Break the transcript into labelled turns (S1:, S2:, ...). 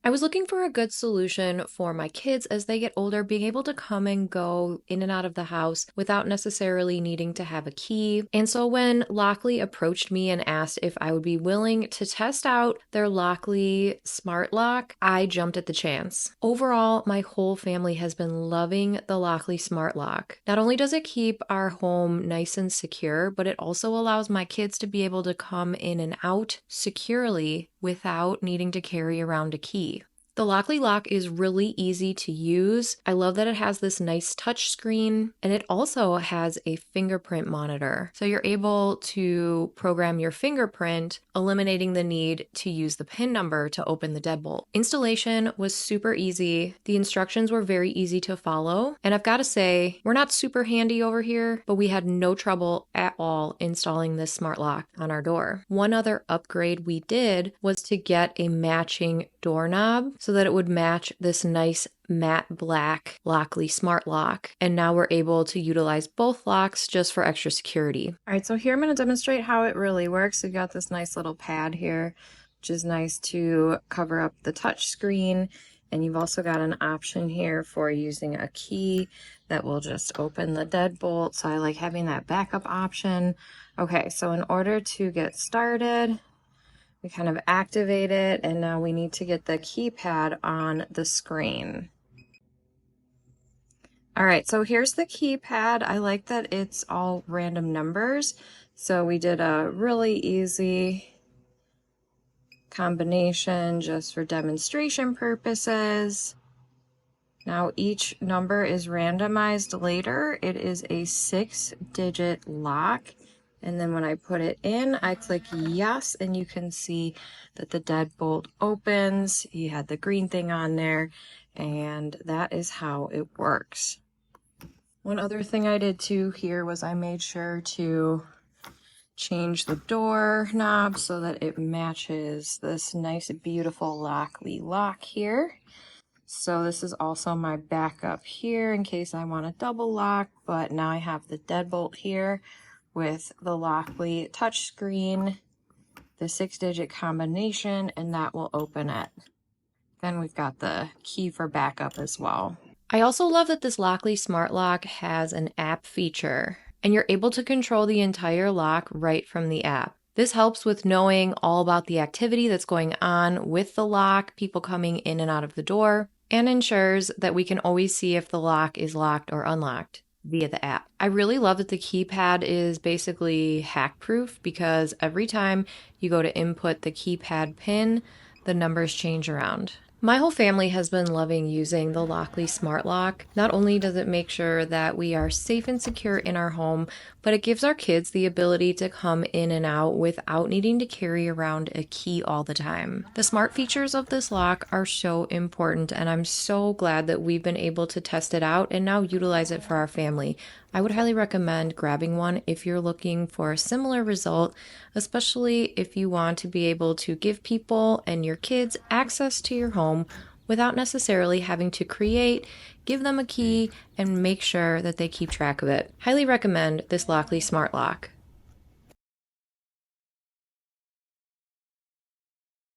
S1: I was looking for a good solution for my kids as they get older, being able to come and go in and out of the house without necessarily needing to have a key. And so when Lockly approached me and asked if I would be willing to test out their Lockly smart lock, I jumped at the chance. Overall, my whole family has been loving the Lockly smart lock. Not only does it keep our home nice and secure, but it also allows my kids to be able to come in and out securely without needing to carry around a key. The Lockly lock is really easy to use. I love that it has this nice touch screen, and it also has a fingerprint monitor. So you're able to program your fingerprint, eliminating the need to use the PIN number to open the deadbolt. Installation was super easy. The instructions were very easy to follow. And I've got to say, we're not super handy over here, but we had no trouble at all installing this smart lock on our door. One other upgrade we did was to get a matching doorknob so that it would match this nice matte black Lockly smart lock. And now we're able to utilize both locks just for extra security. All right, so here I'm going to demonstrate how it really works. We've got this nice little pad here, which is nice to cover up the touch screen. And you've also got an option here for using a key that will just open the deadbolt. So I like having that backup option. Okay, so in order to get started, we kind of activate it, and now we need to get the keypad on the screen. All right, so here's the keypad. I like that it's all random numbers. So we did a really easy combination just for demonstration purposes. Now each number is randomized later. It is a 6-digit lock. And then when I put it in, I click yes, and you can see that the deadbolt opens. You had the green thing on there, and that is how it works. One other thing I did too here was I made sure to change the door knob so that it matches this nice, beautiful Lockly lock here. So this is also my backup here in case I want a double lock, but now I have the deadbolt here with the Lockly touchscreen, the 6-digit combination, and that will open it. Then we've got the key for backup as well. I also love that this Lockly smart lock has an app feature, and you're able to control the entire lock right from the app. This helps with knowing all about the activity that's going on with the lock, people coming in and out of the door, and ensures that we can always see if the lock is locked or unlocked via the app. I really love that the keypad is basically hack-proof because every time you go to input the keypad pin, the numbers change around. My whole family has been loving using the Lockly smart lock. Not only does it make sure that we are safe and secure in our home, but it gives our kids the ability to come in and out without needing to carry around a key all the time. The smart features of this lock are so important, and I'm so glad that we've been able to test it out and now utilize it for our family. I would highly recommend grabbing one if you're looking for a similar result, especially if you want to be able to give people and your kids access to your home without necessarily having to give them a key, and make sure that they keep track of it. Highly recommend this Lockly smart lock.